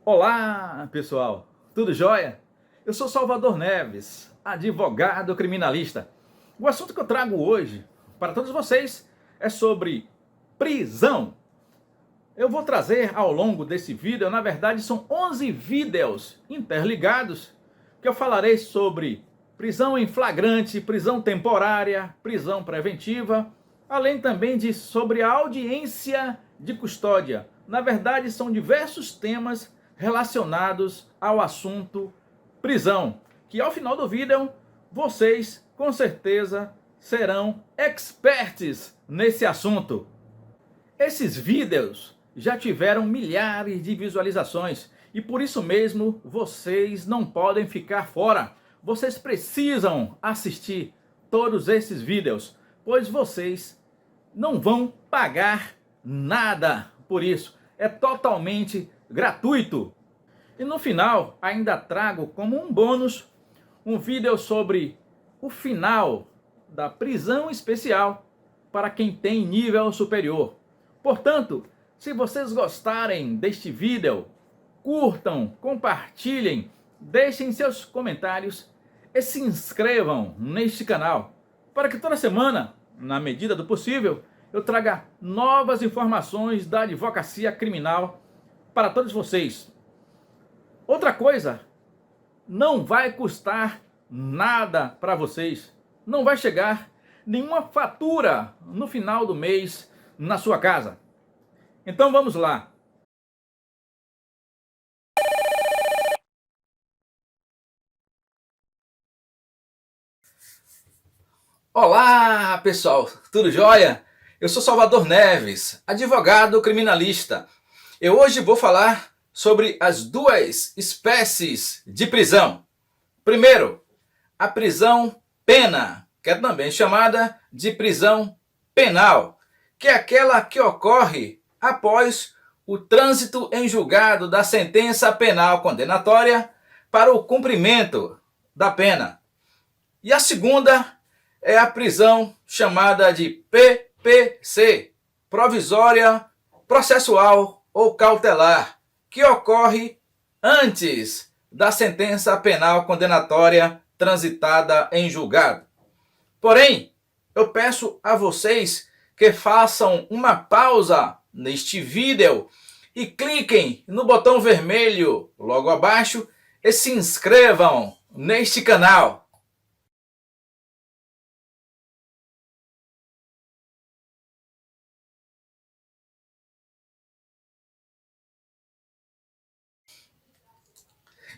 Olá, pessoal, tudo jóia? Eu sou Salvador Neves, advogado criminalista. O assunto que eu trago hoje para todos vocês é sobre prisão. Eu vou trazer ao longo desse vídeo, na verdade são 11 vídeos interligados, que eu falarei sobre prisão em flagrante, prisão temporária, prisão preventiva, além também sobre a audiência de custódia. Na verdade são diversos temas relacionados ao assunto prisão, que ao final do vídeo vocês com certeza serão experts nesse assunto. Esses vídeos já tiveram milhares de visualizações e por isso mesmo vocês não podem ficar fora. Vocês precisam assistir todos esses vídeos, pois vocês não vão pagar nada por isso. É totalmente gratuito. E no final ainda trago como um bônus um vídeo sobre o final da prisão especial para quem tem nível superior. Portanto, se vocês gostarem deste vídeo, curtam, compartilhem, deixem seus comentários e se inscrevam neste canal para que toda semana, na medida do possível, eu traga novas informações da advocacia criminal para todos vocês. Outra coisa, não vai custar nada para vocês. Não vai chegar nenhuma fatura no final do mês na sua casa. Então vamos lá. Olá, pessoal, tudo jóia? Eu sou Salvador Neves, advogado criminalista. Eu hoje vou falar sobre as duas espécies de prisão. Primeiro, a prisão pena, que é também chamada de prisão penal, que é aquela que ocorre após o trânsito em julgado da sentença penal condenatória para o cumprimento da pena. E a segunda é a prisão chamada de PPC, provisória, processual ou cautelar, que ocorre antes da sentença penal condenatória transitada em julgado. Porém, eu peço a vocês que façam uma pausa neste vídeo e cliquem no botão vermelho logo abaixo e se inscrevam neste canal.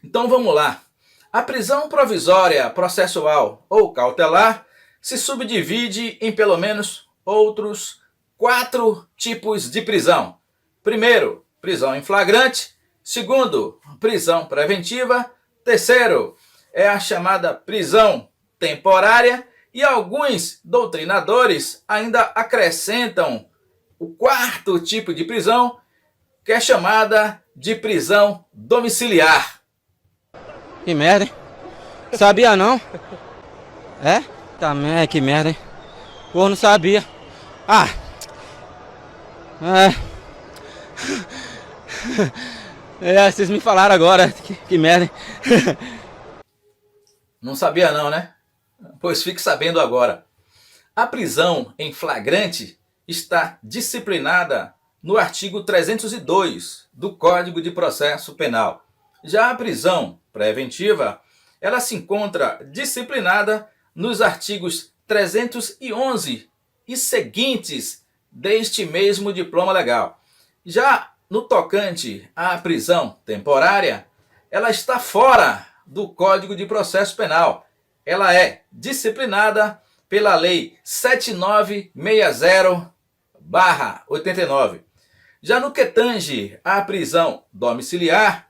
Então vamos lá. A prisão provisória, processual ou cautelar se subdivide em pelo menos outros 4 tipos de prisão. Primeiro, prisão em flagrante. Segundo, prisão preventiva. Terceiro, é a chamada prisão temporária. E alguns doutrinadores ainda acrescentam o 4º tipo de prisão, que é chamada de prisão domiciliar. Que merda, hein? Sabia não? É? Também, que merda, hein? Pô, não sabia. Ah! Vocês me falaram agora. Que merda, hein? Não sabia não, né? Pois fique sabendo agora. A prisão em flagrante está disciplinada no artigo 302 do Código de Processo Penal. Já a prisão preventiva, ela se encontra disciplinada nos artigos 311 e seguintes deste mesmo diploma legal. Já no tocante à prisão temporária, ela está fora do Código de Processo Penal. Ela é disciplinada pela Lei 7960/89. Já no que tange à prisão domiciliar,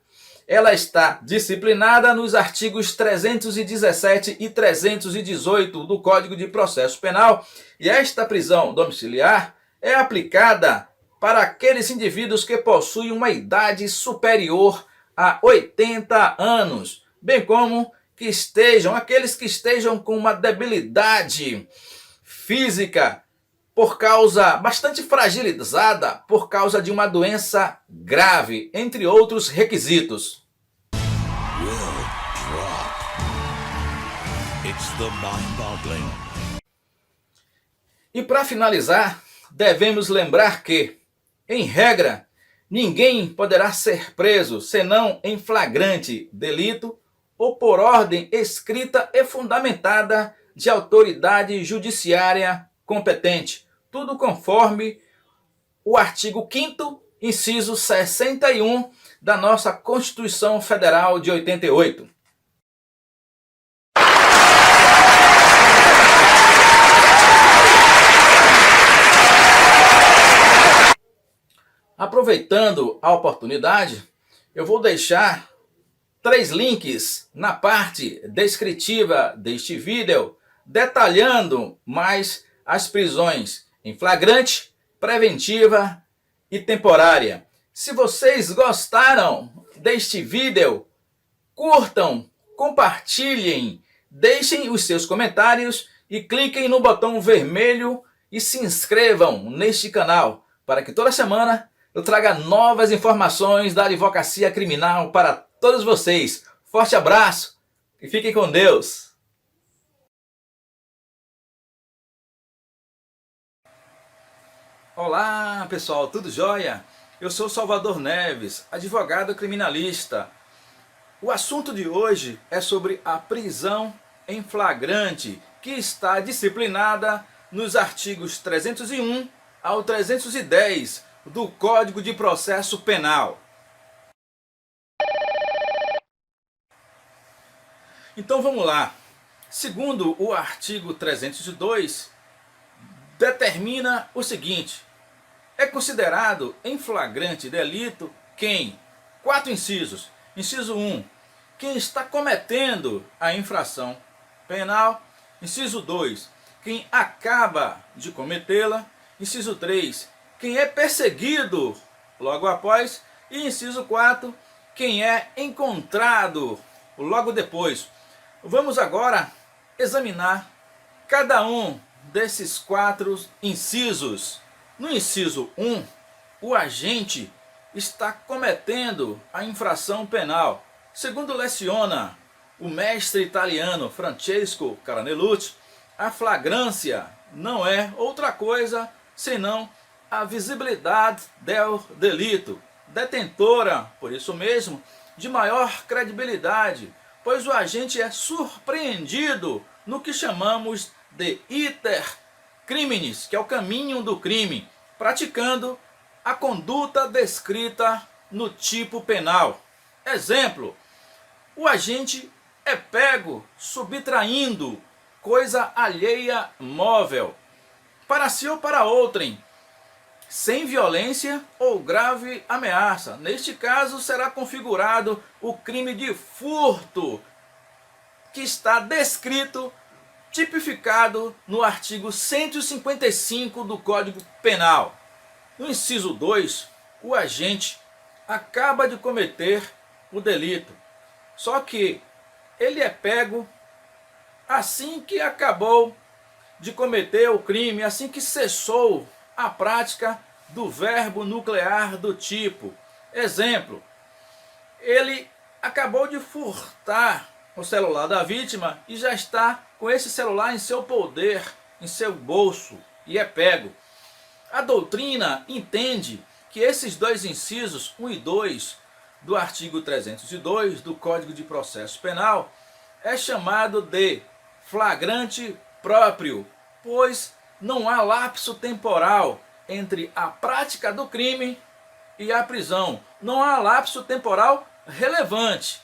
ela está disciplinada nos artigos 317 e 318 do Código de Processo Penal, e esta prisão domiciliar é aplicada para aqueles indivíduos que possuem uma idade superior a 80 anos, bem como aqueles que estejam com uma debilidade física por causa bastante fragilizada por causa de uma doença grave, entre outros requisitos. E para finalizar, devemos lembrar que, em regra, ninguém poderá ser preso senão em flagrante delito ou por ordem escrita e fundamentada de autoridade judiciária competente. Tudo conforme o artigo 5º, inciso 61 da nossa Constituição Federal de 88. Aproveitando a oportunidade, eu vou deixar 3 links na parte descritiva deste vídeo, detalhando mais as prisões em flagrante, preventiva e temporária. Se vocês gostaram deste vídeo, curtam, compartilhem, deixem os seus comentários e cliquem no botão vermelho e se inscrevam neste canal para que toda semana eu traga novas informações da advocacia criminal para todos vocês. Forte abraço e fiquem com Deus. Olá pessoal, tudo jóia? Eu sou Salvador Neves, advogado criminalista. O assunto de hoje é sobre a prisão em flagrante, que está disciplinada nos artigos 301 ao 310 do Código de Processo Penal. Então vamos lá. Segundo o artigo 302, determina o seguinte: é considerado em flagrante delito quem? 4 incisos. Inciso 1, quem está cometendo a infração penal. Inciso 2, quem acaba de cometê-la. Inciso 3, quem é perseguido logo após. E inciso 4, quem é encontrado logo depois. Vamos agora examinar cada um desses 4 incisos. No inciso 1, o agente está cometendo a infração penal. Segundo leciona o mestre italiano Francesco Caranellucci, a flagrância não é outra coisa senão a visibilidade do delito, detentora, por isso mesmo, de maior credibilidade, pois o agente é surpreendido no que chamamos de iter criminis, que é o caminho do crime, praticando a conduta descrita no tipo penal. Exemplo, o agente é pego subtraindo coisa alheia móvel, para si ou para outrem, sem violência ou grave ameaça. Neste caso será configurado o crime de furto, que está descrito, tipificado no artigo 155 do Código Penal. No inciso 2, o agente acaba de cometer o delito, só que ele é pego assim que acabou de cometer o crime, assim que cessou a prática do verbo nuclear do tipo. Exemplo, ele acabou de furtar o celular da vítima e já está com esse celular em seu poder, em seu bolso, e é pego. A doutrina entende que esses 2 incisos, 1 e 2, do artigo 302 do Código de Processo Penal, é chamado de flagrante próprio, pois não há lapso temporal entre a prática do crime e a prisão. Não há lapso temporal relevante.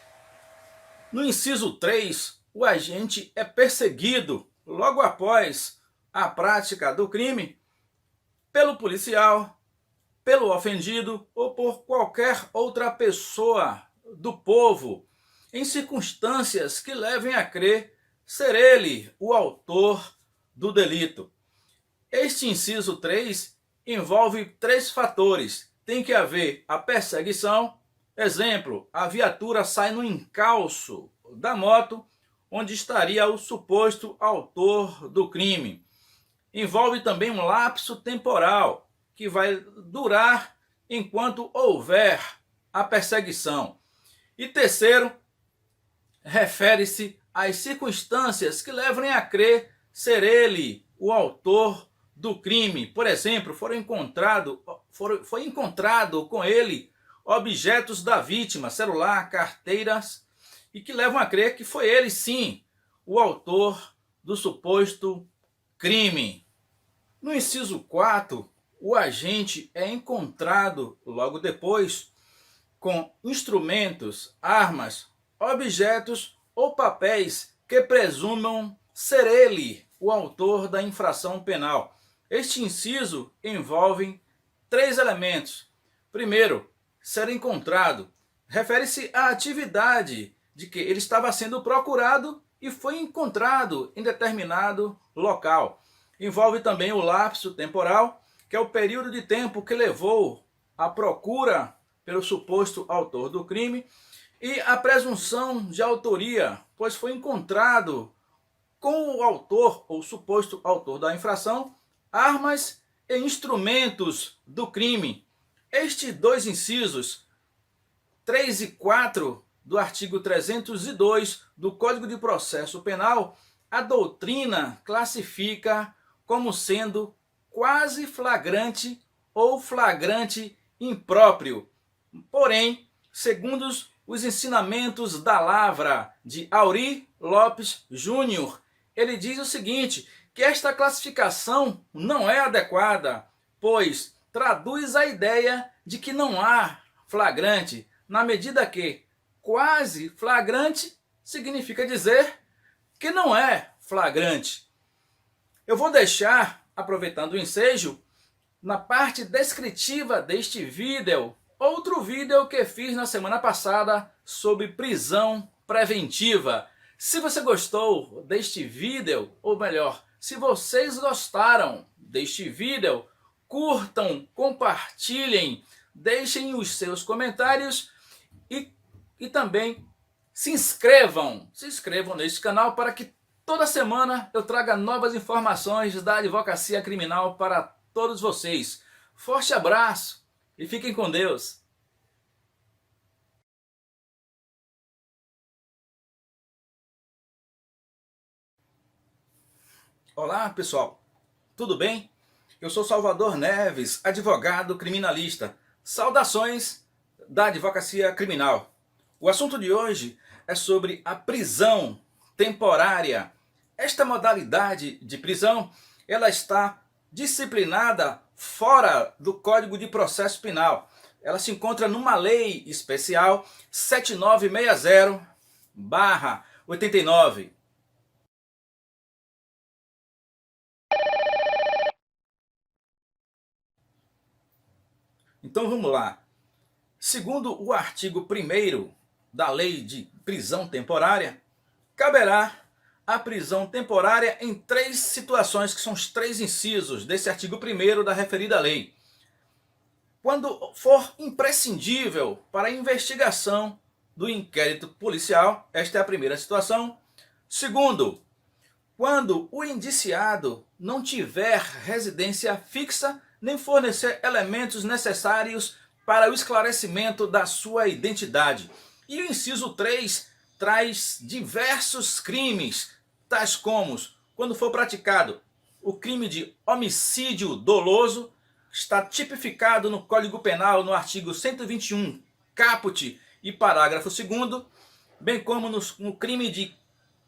No inciso 3, o agente é perseguido logo após a prática do crime pelo policial, pelo ofendido ou por qualquer outra pessoa do povo, em circunstâncias que levem a crer ser ele o autor do delito. Este inciso 3 envolve 3 fatores. Tem que haver a perseguição. Exemplo, a viatura sai no encalço da moto onde estaria o suposto autor do crime. envolve também um lapso temporal, que vai durar enquanto houver a perseguição. E terceiro, refere-se às circunstâncias que levam a crer ser ele o autor do crime. Por exemplo, foi encontrado com ele objetos da vítima, celular, carteiras, e que levam a crer que foi ele, sim, o autor do suposto crime. No inciso 4, o agente é encontrado logo depois com instrumentos, armas, objetos ou papéis que presumam ser ele o autor da infração penal. Este inciso envolve 3 elementos. Primeiro, ser encontrado. Refere-se à atividade de que ele estava sendo procurado e foi encontrado em determinado local. Envolve também o lapso temporal, que é o período de tempo que levou à procura pelo suposto autor do crime, e a presunção de autoria, pois foi encontrado com o autor ou suposto autor da infração armas e instrumentos do crime. Estes 2 incisos, 3 e 4 do artigo 302 do Código de Processo Penal, a doutrina classifica como sendo quase flagrante ou flagrante impróprio. Porém, segundo os ensinamentos da Lavra de Aury Lopes Júnior, ele diz o seguinte, que esta classificação não é adequada, pois traduz a ideia de que não há flagrante, na medida que quase flagrante significa dizer que não é flagrante. Eu vou deixar, aproveitando o ensejo, na parte descritiva deste vídeo, outro vídeo que fiz na semana passada sobre prisão preventiva. Se você gostou deste vídeo, ou melhor, se vocês gostaram deste vídeo, curtam, compartilhem, deixem os seus comentários e também se inscrevam neste canal para que toda semana eu traga novas informações da advocacia criminal para todos vocês. Forte abraço e fiquem com Deus. Olá pessoal, tudo bem? Eu sou Salvador Neves, advogado criminalista. Saudações da advocacia criminal. O assunto de hoje é sobre a prisão temporária. Esta modalidade de prisão, ela está disciplinada fora do Código de Processo Penal. Ela se encontra numa lei especial 7960/89. Então vamos lá. Segundo o artigo 1º da Lei de Prisão Temporária, caberá a prisão temporária em 3 situações, que são os 3 incisos desse artigo 1º da referida lei. Quando for imprescindível para a investigação do inquérito policial, esta é a primeira situação. Segundo, quando o indiciado não tiver residência fixa, nem fornecer elementos necessários para o esclarecimento da sua identidade. E o inciso 3 traz diversos crimes, tais como quando for praticado o crime de homicídio doloso, está tipificado no Código Penal no artigo 121, caput e parágrafo 2º, bem como no crime de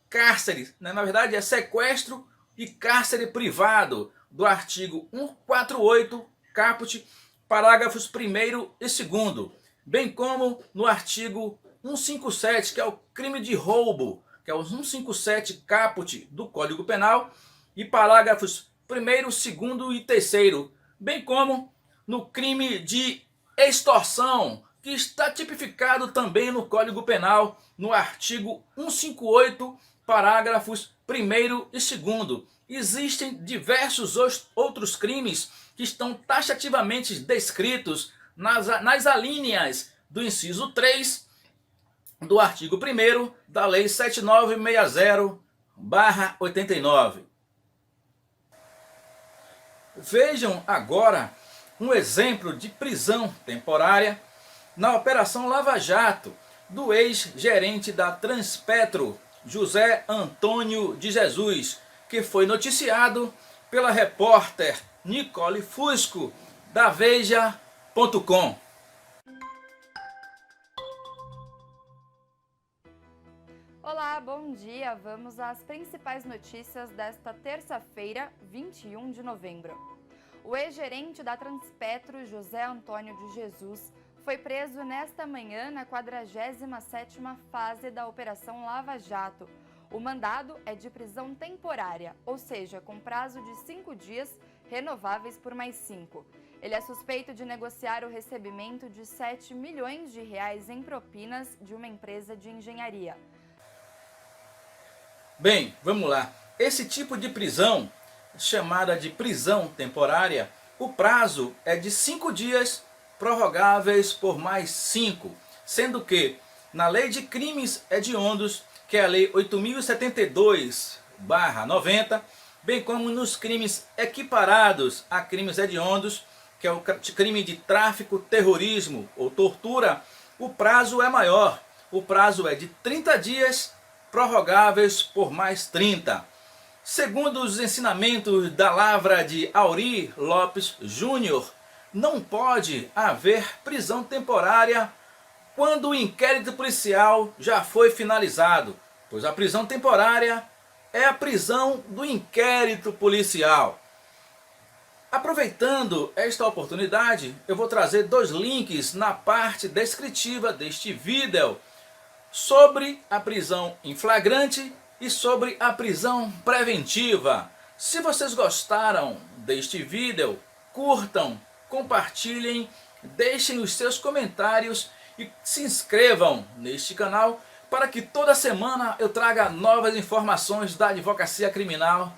cárcere, na verdade é sequestro e cárcere privado, do artigo 148, caput, parágrafos 1º e 2º, bem como no artigo 157, que é o crime de roubo, que é o 157 caput do Código Penal, e parágrafos 1º, 2º e 3º, bem como no crime de extorsão, que está tipificado também no Código Penal, no artigo 158, parágrafos 1º e 2º. Existem diversos outros crimes que estão taxativamente descritos nas alíneas do inciso 3 do artigo 1º da Lei 7960/89. Vejam agora um exemplo de prisão temporária na Operação Lava Jato do ex-gerente da Transpetro, José Antônio de Jesus, que foi noticiado pela repórter Nicole Fusco, da Veja.com. Olá, bom dia! Vamos às principais notícias desta terça-feira, 21 de novembro. O ex-gerente da Transpetro, José Antônio de Jesus, foi preso nesta manhã na 47ª fase da Operação Lava Jato. O mandado é de prisão temporária, ou seja, com prazo de 5 dias, renováveis por mais 5. Ele é suspeito de negociar o recebimento de 7 milhões de reais em propinas de uma empresa de engenharia. Bem, vamos lá. Esse tipo de prisão, chamada de prisão temporária, o prazo é de 5 dias, prorrogáveis por mais 5, sendo que na Lei de Crimes Hediondos, que é a Lei 8.072/90, bem como nos crimes equiparados a crimes hediondos, que é o crime de tráfico, terrorismo ou tortura, o prazo é maior. O prazo é de 30 dias, prorrogáveis por mais 30. Segundo os ensinamentos da lavra de Aurí Lopes Júnior, não pode haver prisão temporária quando o inquérito policial já foi finalizado, pois a prisão temporária é a prisão do inquérito policial. Aproveitando esta oportunidade, eu vou trazer 2 links na parte descritiva deste vídeo sobre a prisão em flagrante e sobre a prisão preventiva. Se vocês gostaram deste vídeo, curtam, compartilhem, deixem os seus comentários e se inscrevam neste canal para que toda semana eu traga novas informações da advocacia criminal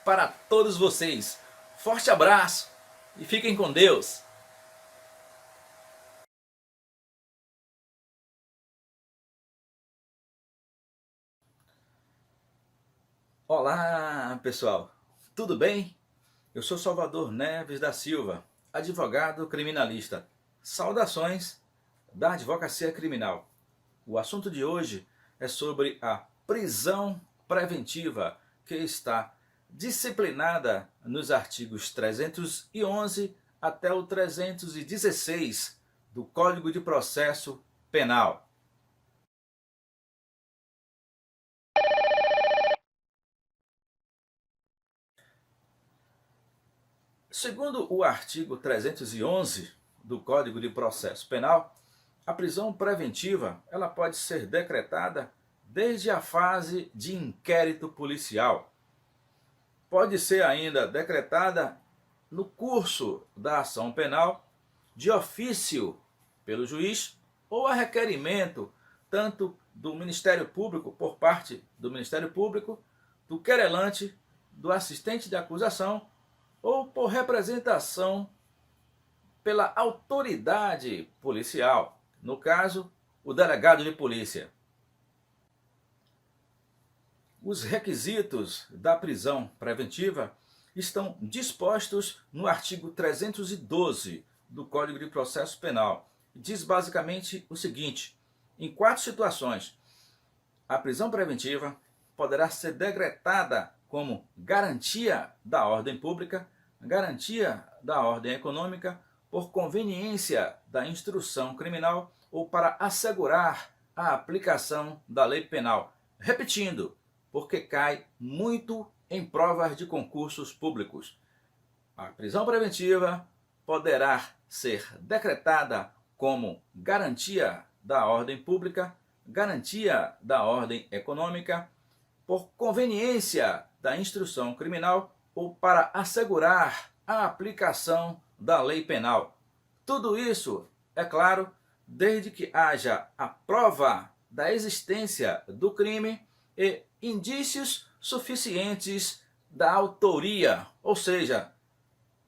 para todos vocês. Forte abraço e fiquem com Deus! Olá pessoal, tudo bem? Eu sou Salvador Neves da Silva, advogado criminalista. Saudações da advocacia criminal. O assunto de hoje é sobre a prisão preventiva, que está disciplinada nos artigos 311 até o 316 do Código de Processo Penal. Segundo o artigo 311 do Código de Processo Penal, a prisão preventiva ela pode ser decretada desde a fase de inquérito policial. Pode ser ainda decretada no curso da ação penal, de ofício pelo juiz ou a requerimento tanto do Ministério Público, por parte do Ministério Público, do querelante, do assistente de acusação ou por representação pela autoridade policial, no caso, o delegado de polícia. Os requisitos da prisão preventiva estão dispostos no artigo 312 do Código de Processo Penal. Diz basicamente o seguinte: em 4 situações, a prisão preventiva poderá ser decretada como garantia da ordem pública, garantia da ordem econômica, por conveniência da instrução criminal ou para assegurar a aplicação da lei penal. Repetindo, porque cai muito em provas de concursos públicos. A prisão preventiva poderá ser decretada como garantia da ordem pública, garantia da ordem econômica, por conveniência da instrução criminal ou para assegurar a aplicação da lei penal. Tudo isso, é claro, desde que haja a prova da existência do crime e indícios suficientes da autoria, ou seja,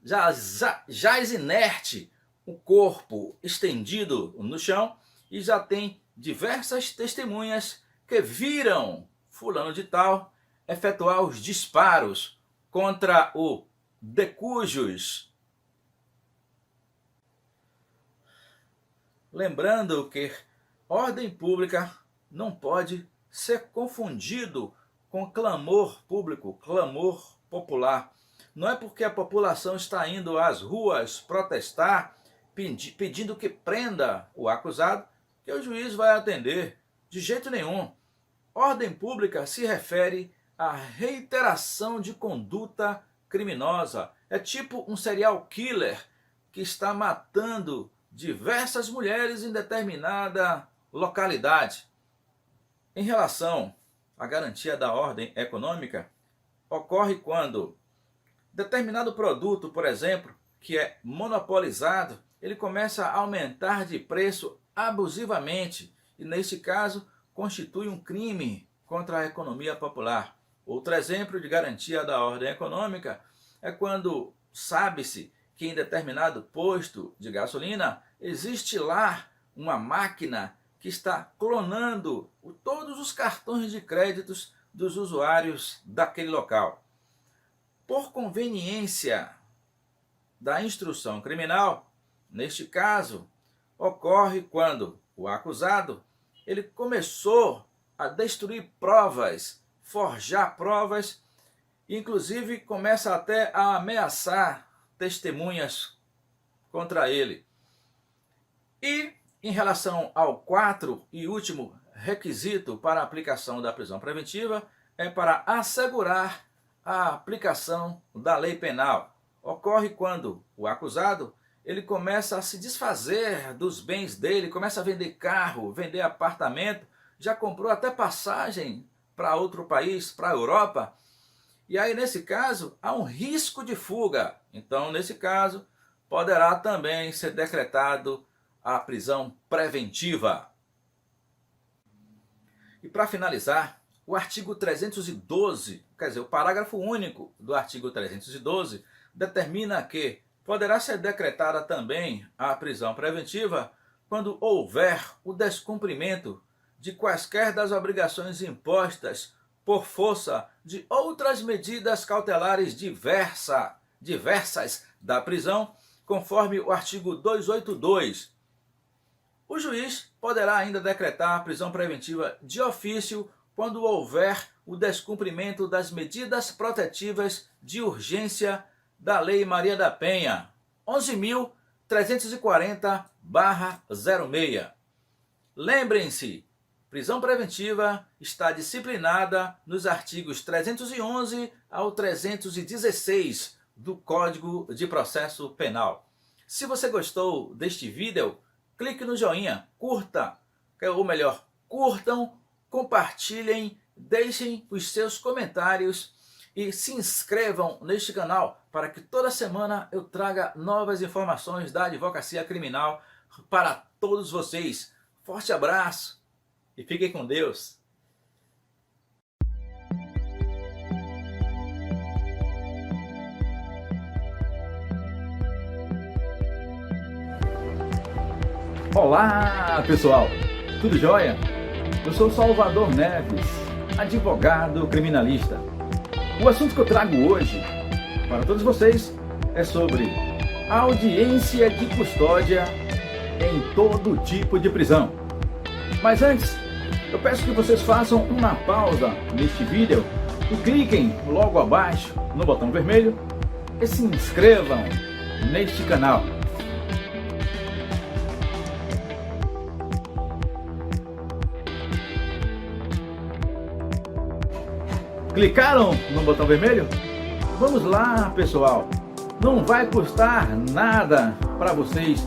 jaz inerte o corpo estendido no chão e já tem diversas testemunhas que viram fulano de tal efetuar os disparos contra o de cujos. Lembrando que ordem pública não pode ser confundido com clamor público, clamor popular. Não é porque a população está indo às ruas protestar, pedindo que prenda o acusado, que o juiz vai atender. De jeito nenhum. Ordem pública se refere à reiteração de conduta criminosa. É tipo um serial killer que está matando diversas mulheres em determinada localidade. Em relação à garantia da ordem econômica, ocorre quando determinado produto, por exemplo, que é monopolizado, ele começa a aumentar de preço abusivamente e, neste caso, constitui um crime contra a economia popular. Outro exemplo de garantia da ordem econômica é quando sabe-se que em determinado posto de gasolina existe lá uma máquina que está clonando todos os cartões de créditos dos usuários daquele local. Por conveniência da instrução criminal, neste caso, ocorre quando o acusado ele começou a destruir provas, forjar provas, inclusive começa até a ameaçar testemunhas contra ele. E em relação ao quarto e último requisito para a aplicação da prisão preventiva, é para assegurar a aplicação da lei penal. Ocorre quando o acusado ele começa a se desfazer dos bens dele, começa a vender carro, vender apartamento, já comprou até passagem para outro país, para a Europa. E aí, nesse caso, há um risco de fuga. Então, nesse caso, poderá também ser decretado a prisão preventiva. E para finalizar, o artigo 312, quer dizer, o parágrafo único do artigo 312, determina que poderá ser decretada também a prisão preventiva quando houver o descumprimento de quaisquer das obrigações impostas por força de outras medidas cautelares diversas da prisão, conforme o artigo 282. O juiz poderá ainda decretar a prisão preventiva de ofício quando houver o descumprimento das medidas protetivas de urgência da Lei Maria da Penha, 11.340/06. Lembrem-se, prisão preventiva está disciplinada nos artigos 311 ao 316 do Código de Processo Penal. Se você gostou deste vídeo, clique no joinha, curta, ou melhor, curtam, compartilhem, deixem os seus comentários e se inscrevam neste canal para que toda semana eu traga novas informações da advocacia criminal para todos vocês. Forte abraço e fiquem com Deus. Olá, pessoal! Tudo jóia? Eu sou Salvador Neves, advogado criminalista. O assunto que eu trago hoje para todos vocês é sobre audiência de custódia em todo tipo de prisão. Mas antes, eu peço que vocês façam uma pausa neste vídeo e cliquem logo abaixo no botão vermelho e se inscrevam neste canal. Clicaram no botão vermelho? Vamos lá, pessoal. Não vai custar nada para vocês.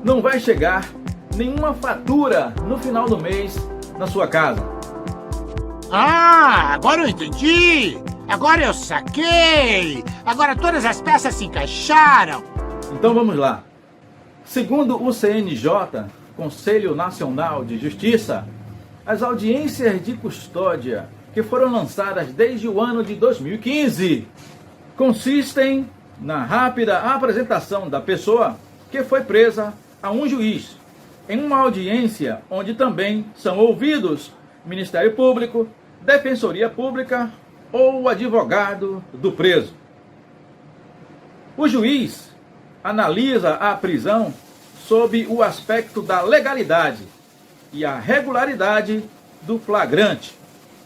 Não vai chegar nenhuma fatura no final do mês na sua casa. Ah, agora eu entendi. Agora eu saquei. Agora todas as peças se encaixaram. Então vamos lá. Segundo o CNJ, Conselho Nacional de Justiça, as audiências de custódia que foram lançadas desde o ano de 2015 consistem na rápida apresentação da pessoa que foi presa a um juiz, em uma audiência onde também são ouvidos Ministério Público, Defensoria Pública ou o advogado do preso. O juiz analisa a prisão sob o aspecto da legalidade e a regularidade do flagrante,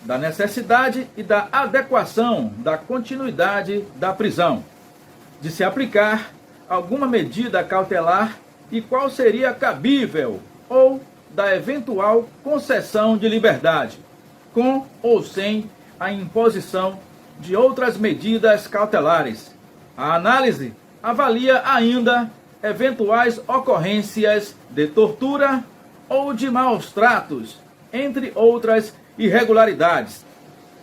da necessidade e da adequação da continuidade da prisão, de se aplicar alguma medida cautelar e qual seria cabível ou da eventual concessão de liberdade, com ou sem a imposição de outras medidas cautelares. A análise avalia ainda eventuais ocorrências de tortura ou de maus tratos, entre outras irregularidades.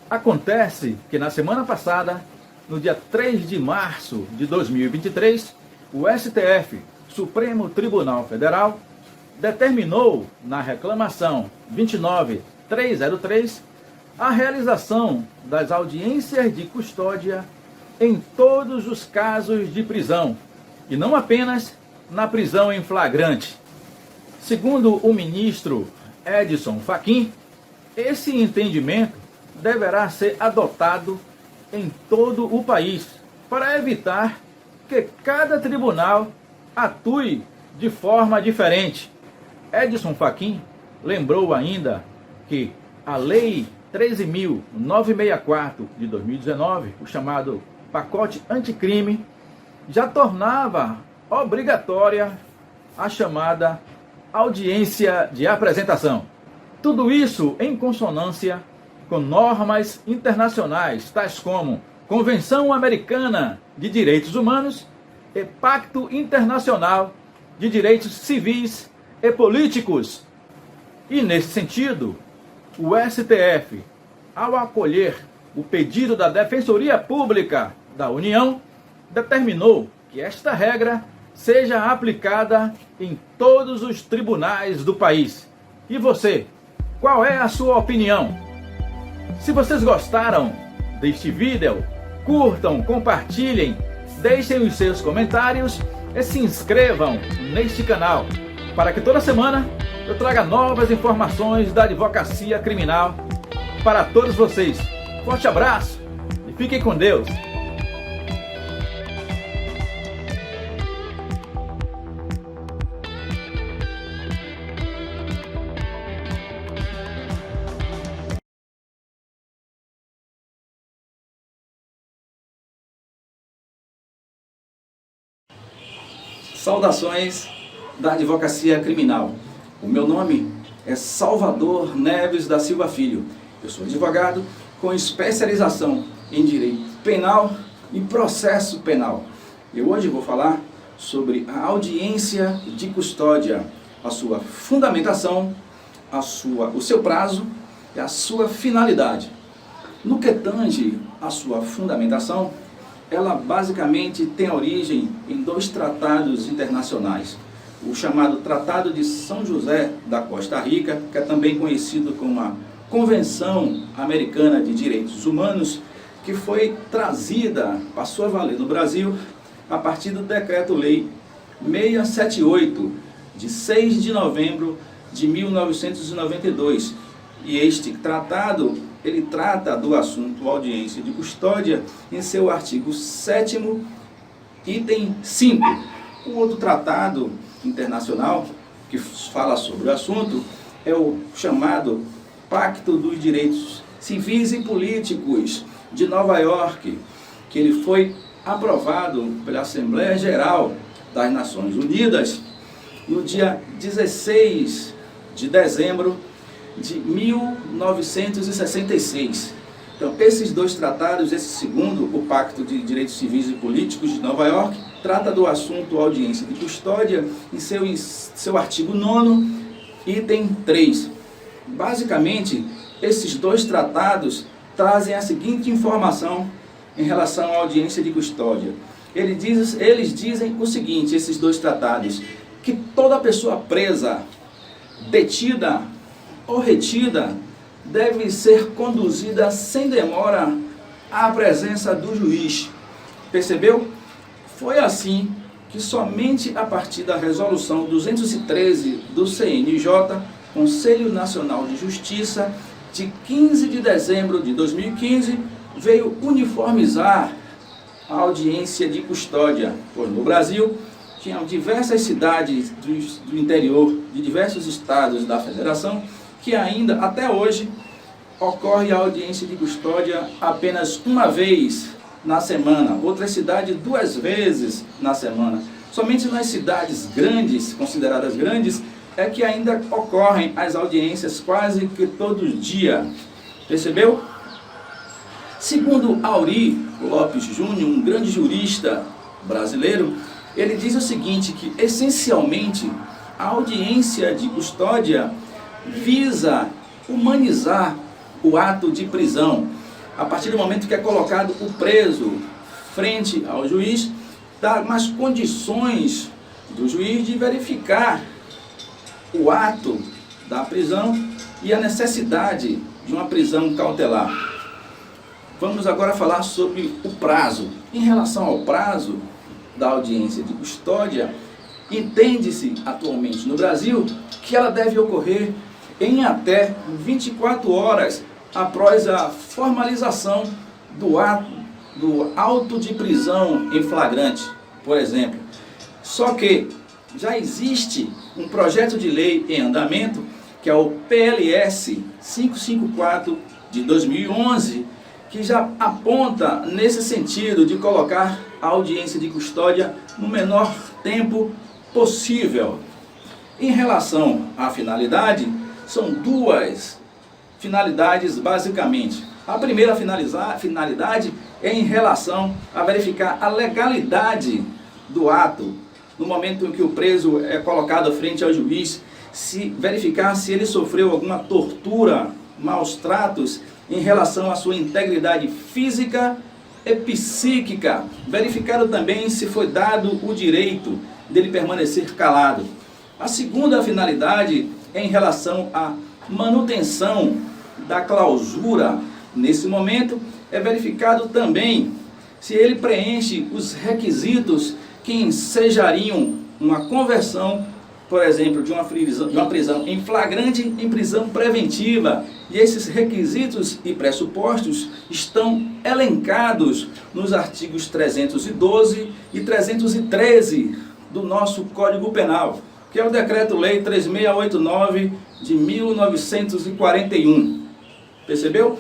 Acontece que na semana passada, no dia 3 de março de 2023, o STF, Supremo Tribunal Federal, determinou na reclamação 29303 a realização das audiências de custódia em todos os casos de prisão, e não apenas na prisão em flagrante. Segundo o ministro Edson Fachin, esse entendimento deverá ser adotado em todo o país para evitar que cada tribunal atue de forma diferente. Edson Fachin lembrou ainda que a Lei 13.964 de 2019, o chamado pacote anticrime, já tornava obrigatória a chamada audiência de apresentação. Tudo isso em consonância com normas internacionais, tais como Convenção Americana de Direitos Humanos e Pacto Internacional de Direitos Civis e Políticos. E, nesse sentido, o STF, ao acolher o pedido da Defensoria Pública da União, determinou que esta regra seja aplicada em todos os tribunais do país. E você, qual é a sua opinião? Se vocês gostaram deste vídeo, curtam, compartilhem, deixem os seus comentários e se inscrevam neste canal para que toda semana eu traga novas informações da advocacia criminal para todos vocês. Forte abraço e fiquem com Deus. Saudações da advocacia criminal. O meu nome é Salvador Neves da Silva Filho. Eu sou advogado com especialização em direito penal e processo penal. E hoje vou falar sobre a audiência de custódia, a sua fundamentação, o seu prazo e a sua finalidade. No que tange a sua fundamentação, ela basicamente tem origem em dois tratados internacionais. O chamado Tratado de São José da Costa Rica, que é também conhecido como a Convenção Americana de Direitos Humanos, que foi trazida, passou a valer no Brasil, a partir do Decreto-Lei 678, de 6 de novembro de 1992. E este tratado, ele trata do assunto audiência de custódia em seu artigo 7º, item 5. O outro tratado internacional que fala sobre o assunto é o chamado Pacto dos Direitos Civis e Políticos de Nova York, que ele foi aprovado pela Assembleia Geral das Nações Unidas no dia 16 de dezembro de 1966. Então, esses dois tratados, esse segundo, o Pacto de Direitos Civis e Políticos de Nova York, trata do assunto audiência de custódia em seu artigo 9º, item 3. Basicamente, esses dois tratados trazem a seguinte informação em relação à audiência de custódia. Eles dizem o seguinte, esses dois tratados, que toda pessoa presa, detida ou retida deve ser conduzida sem demora à presença do juiz. Percebeu? Foi assim que somente a partir da resolução 213 do CNJ, Conselho Nacional de Justiça, de 15 de dezembro de 2015, veio uniformizar a audiência de custódia, pois no Brasil tinham diversas cidades do interior de diversos estados da federação que ainda até hoje ocorre a audiência de custódia apenas uma vez na semana, outras cidades 2 vezes na semana. Somente nas cidades grandes, consideradas grandes, é que ainda ocorrem as audiências quase que todo dia. Percebeu? Segundo Aury Lopes Júnior, um grande jurista brasileiro, ele diz o seguinte, que essencialmente a audiência de custódia visa humanizar o ato de prisão. A partir do momento que é colocado o preso frente ao juiz, dá mais condições do juiz de verificar o ato da prisão e a necessidade de uma prisão cautelar. Vamos agora falar sobre o prazo. Em relação ao prazo da audiência de custódia, entende-se atualmente no Brasil que ela deve ocorrer em até 24 horas após a formalização do auto de prisão em flagrante, por exemplo. Só que já existe um projeto de lei em andamento, que é o PLS 554 de 2011, que já aponta nesse sentido de colocar a audiência de custódia no menor tempo possível. Em relação à finalidade, são 2 finalidades basicamente. A primeira finalidade é em relação a verificar a legalidade do ato, no momento em que o preso é colocado frente ao juiz, verificar se ele sofreu alguma tortura, maus tratos em relação à sua integridade física e psíquica. Verificar também se foi dado o direito dele permanecer calado. A segunda finalidade é em relação à manutenção da clausura. Nesse momento, é verificado também se ele preenche os requisitos que ensejariam uma conversão, por exemplo, de uma prisão em flagrante em prisão preventiva. E esses requisitos e pressupostos estão elencados nos artigos 312 e 313 do nosso Código Penal, que é o Decreto-Lei 3689 de 1941. Percebeu?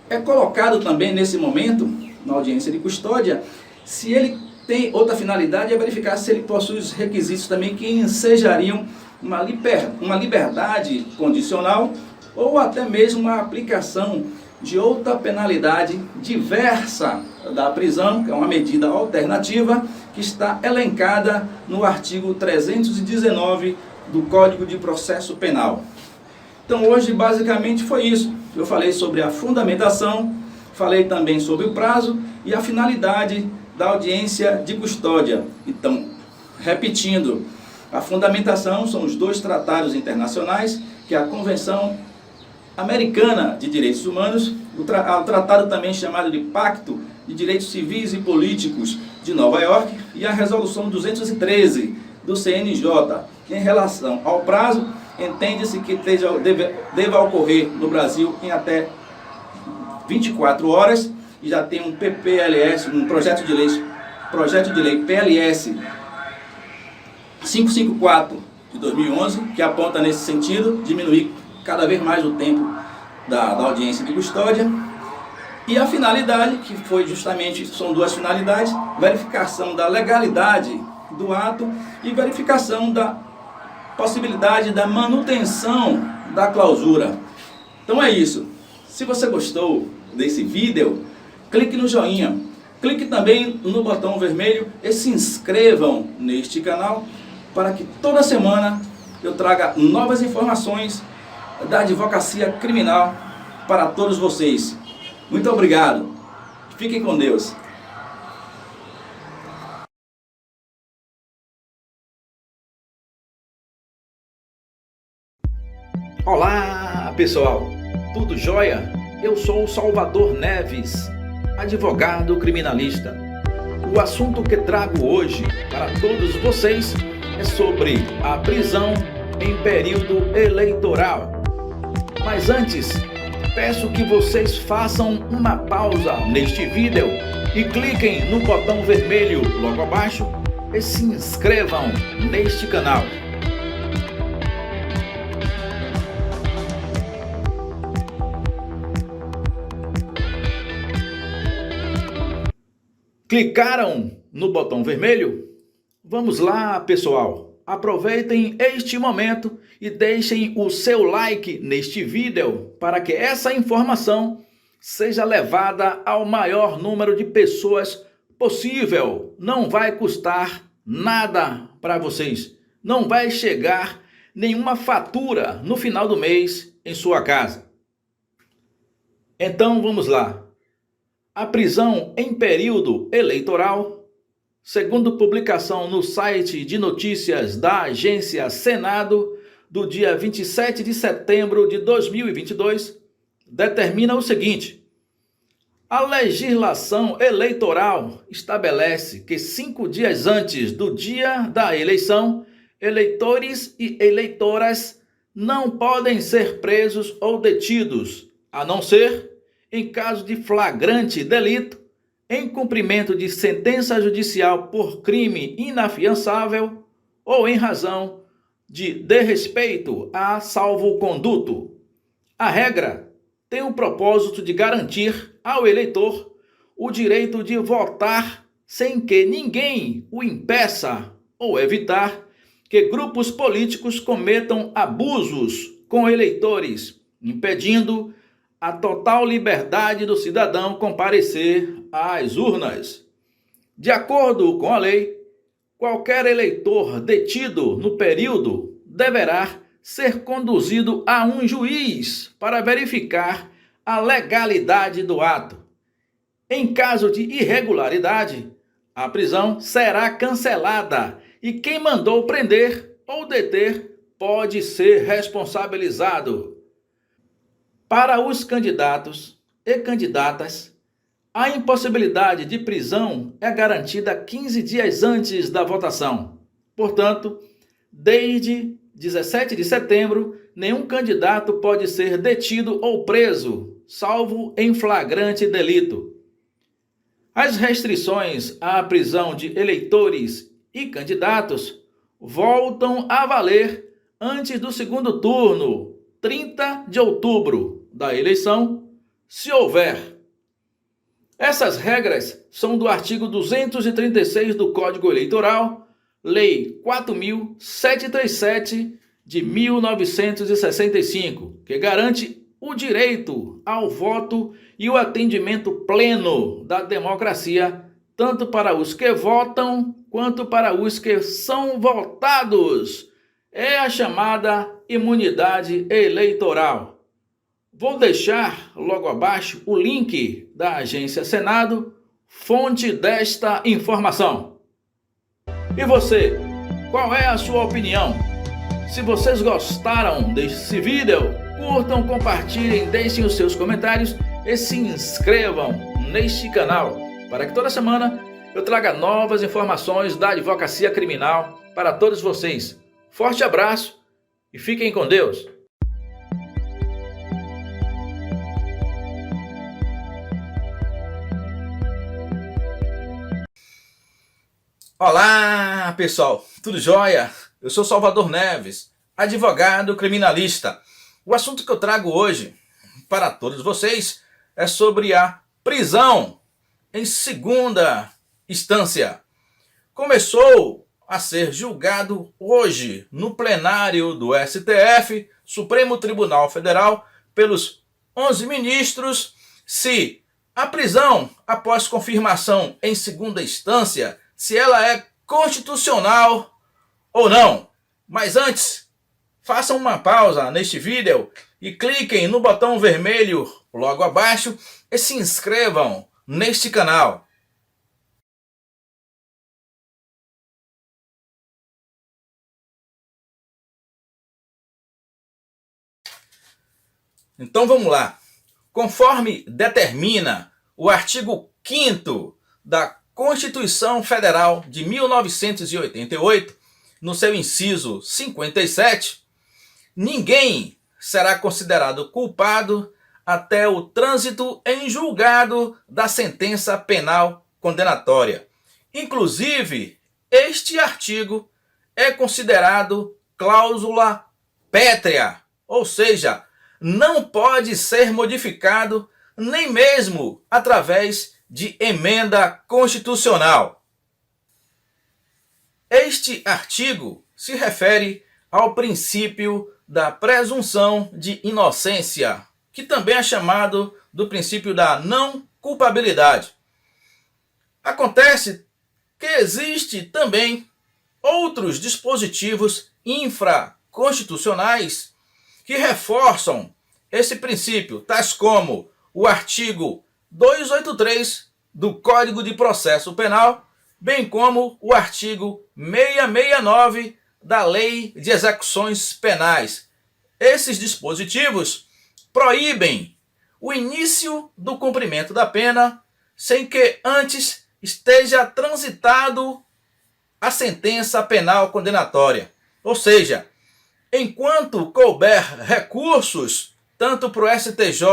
É colocado também nesse momento, na audiência de custódia, se ele tem outra finalidade, é verificar se ele possui os requisitos também que ensejariam uma liberdade condicional ou até mesmo uma aplicação de outra penalidade diversa da prisão, que é uma medida alternativa que está elencada no artigo 319 do Código de Processo Penal. Então hoje basicamente foi isso. Eu falei sobre a fundamentação, falei também sobre o prazo e a finalidade da audiência de custódia. Então, repetindo, a fundamentação são os 2 tratados internacionais, que é a Convenção Americana de Direitos Humanos, o tratado também chamado de Pacto de Direitos Civis e Políticos de Nova York e a Resolução 213 do CNJ. Em relação ao prazo, entende-se que deva ocorrer no Brasil em até 24 horas e já tem um PPLS, um projeto de lei PLS 554 de 2011, que aponta nesse sentido, diminuir cada vez mais o tempo da audiência de custódia. E a finalidade, que foi justamente, são 2 finalidades, verificação da legalidade do ato e verificação da possibilidade da manutenção da clausura. Então é isso. Se você gostou desse vídeo, clique no joinha, clique também no botão vermelho e se inscrevam neste canal para que toda semana eu traga novas informações da advocacia criminal para todos vocês. Muito obrigado. Fiquem com Deus. Olá, pessoal. Tudo jóia? Eu sou o Salvador Neves, advogado criminalista. O assunto que trago hoje para todos vocês é sobre a prisão em período eleitoral. Mas antes, peço que vocês façam uma pausa neste vídeo e cliquem no botão vermelho logo abaixo e se inscrevam neste canal. Clicaram no botão vermelho? Vamos lá, pessoal. Aproveitem este momento e deixem o seu like neste vídeo para que essa informação seja levada ao maior número de pessoas possível. Não vai custar nada para vocês. Não vai chegar nenhuma fatura no final do mês em sua casa. Então vamos lá. A prisão em período eleitoral, segundo publicação no site de notícias da Agência Senado, do dia 27 de setembro de 2022, determina o seguinte: a legislação eleitoral estabelece que 5 dias antes do dia da eleição, eleitores e eleitoras não podem ser presos ou detidos, a não ser em caso de flagrante delito, em cumprimento de sentença judicial por crime inafiançável ou em razão de desrespeito a salvo-conduto. A regra tem o propósito de garantir ao eleitor o direito de votar sem que ninguém o impeça ou evitar que grupos políticos cometam abusos com eleitores, impedindo a total liberdade do cidadão comparecer às urnas. De acordo com a lei, qualquer eleitor detido no período deverá ser conduzido a um juiz para verificar a legalidade do ato. Em caso de irregularidade, a prisão será cancelada e quem mandou prender ou deter pode ser responsabilizado. Para os candidatos e candidatas, a impossibilidade de prisão é garantida 15 dias antes da votação. Portanto, desde 17 de setembro, nenhum candidato pode ser detido ou preso, salvo em flagrante delito. As restrições à prisão de eleitores e candidatos voltam a valer antes do segundo turno, 30 de outubro da eleição, se houver. Essas regras são do artigo 236 do Código Eleitoral, Lei 4.737 de 1965, que garante o direito ao voto e o atendimento pleno da democracia, tanto para os que votam quanto para os que são votados. É a chamada imunidade eleitoral. Vou deixar logo abaixo o link da Agência Senado, fonte desta informação. E você, qual é a sua opinião? Se vocês gostaram desse vídeo, curtam, compartilhem, deixem os seus comentários e se inscrevam neste canal, para que toda semana eu traga novas informações da advocacia criminal para todos vocês. Forte abraço e fiquem com Deus. Olá, pessoal, tudo jóia? Eu sou Salvador Neves, advogado criminalista. O assunto que eu trago hoje para todos vocês é sobre a prisão em segunda instância. Começou a ser julgado hoje no plenário do STF, Supremo Tribunal Federal, pelos 11 ministros, se a prisão após confirmação em segunda instância, se ela é constitucional ou não. Mas antes, façam uma pausa neste vídeo e cliquem no botão vermelho logo abaixo e se inscrevam neste canal. Então vamos lá. Conforme determina o artigo 5º da Constituição Federal de 1988, no seu inciso 57, ninguém será considerado culpado até o trânsito em julgado da sentença penal condenatória. Inclusive, este artigo é considerado cláusula pétrea, ou seja, não pode ser modificado nem mesmo através de emenda constitucional. Este artigo se refere ao princípio da presunção de inocência, que também é chamado do princípio da não culpabilidade. Acontece que existe também outros dispositivos infraconstitucionais que reforçam esse princípio, tais como o artigo 283 do Código de Processo Penal, bem como o artigo 669 da Lei de Execuções Penais. Esses dispositivos proíbem o início do cumprimento da pena sem que antes esteja transitado a sentença penal condenatória. Ou seja, enquanto couber recursos, tanto para o STJ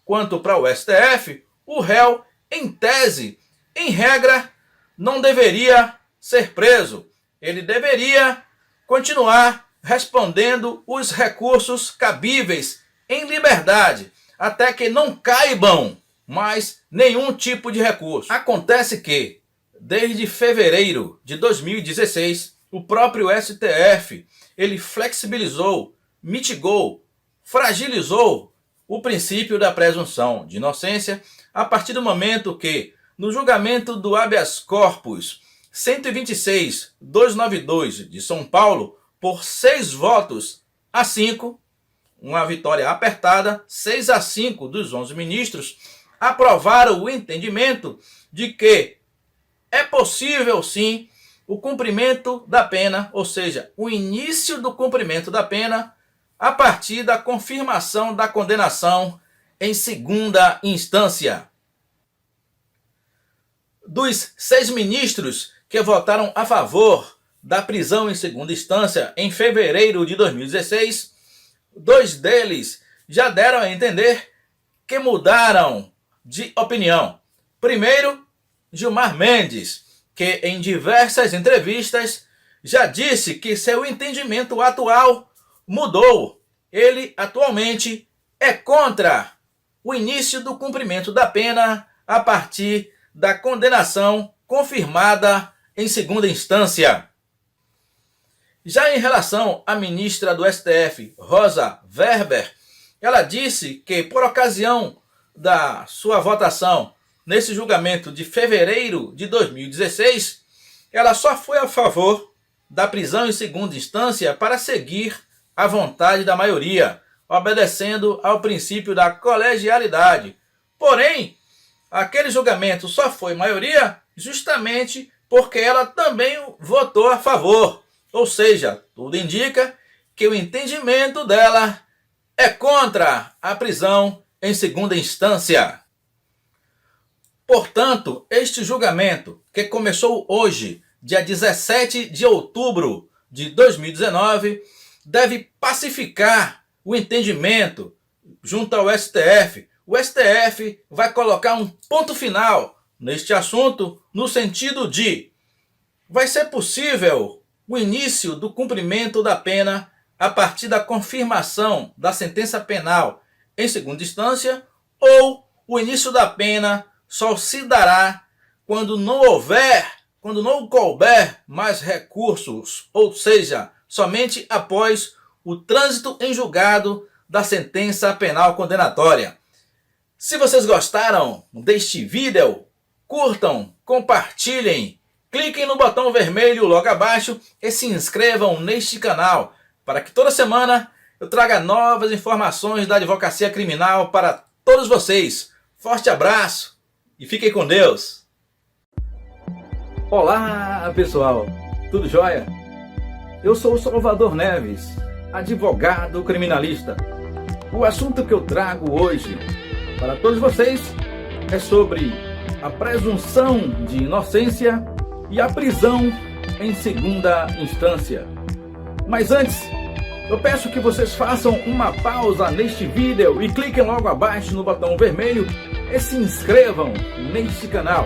quanto para o STF, o réu, em tese, em regra, não deveria ser preso. Ele deveria continuar respondendo os recursos cabíveis em liberdade, até que não caibam mais nenhum tipo de recurso. Acontece que, desde fevereiro de 2016, o próprio STF, ele flexibilizou, mitigou, fragilizou o princípio da presunção de inocência a partir do momento que, no julgamento do habeas corpus 126.292 de São Paulo, por 6 votos a 5, uma vitória apertada, 6-5 dos 11 ministros, aprovaram o entendimento de que é possível sim o cumprimento da pena, ou seja, o início do cumprimento da pena a partir da confirmação da condenação em segunda instância. Dos 6 ministros que votaram a favor da prisão em segunda instância em fevereiro de 2016, 2 deles já deram a entender que mudaram de opinião. Primeiro, Gilmar Mendes, que em diversas entrevistas já disse que seu entendimento atual mudou. Ele atualmente é contra o início do cumprimento da pena a partir da condenação confirmada em segunda instância. Já em relação à ministra do STF, Rosa Weber, ela disse que, por ocasião da sua votação nesse julgamento de fevereiro de 2016, ela só foi a favor da prisão em segunda instância para seguir a vontade da maioria, obedecendo ao princípio da colegialidade. Porém, aquele julgamento só foi maioria justamente porque ela também votou a favor. Ou seja, tudo indica que o entendimento dela é contra a prisão em segunda instância. Portanto, este julgamento, que começou hoje, dia 17 de outubro de 2019, deve pacificar o entendimento junto ao STF. O STF vai colocar um ponto final neste assunto, no sentido de vai ser possível o início do cumprimento da pena a partir da confirmação da sentença penal em segunda instância, ou o início da pena só se dará quando não couber mais recursos, ou seja, somente após o trânsito em julgado da sentença penal condenatória. Se vocês gostaram deste vídeo, curtam, compartilhem, cliquem no botão vermelho logo abaixo e se inscrevam neste canal para que toda semana eu traga novas informações da advocacia criminal para todos vocês. Forte abraço e fiquem com Deus! Olá pessoal, tudo jóia? Eu sou o Salvador Neves, advogado criminalista. O assunto que eu trago hoje para todos vocês é sobre a presunção de inocência e a prisão em segunda instância. Mas antes, Eu peço que vocês façam uma pausa neste vídeo e cliquem logo abaixo no botão vermelho e se inscrevam neste canal.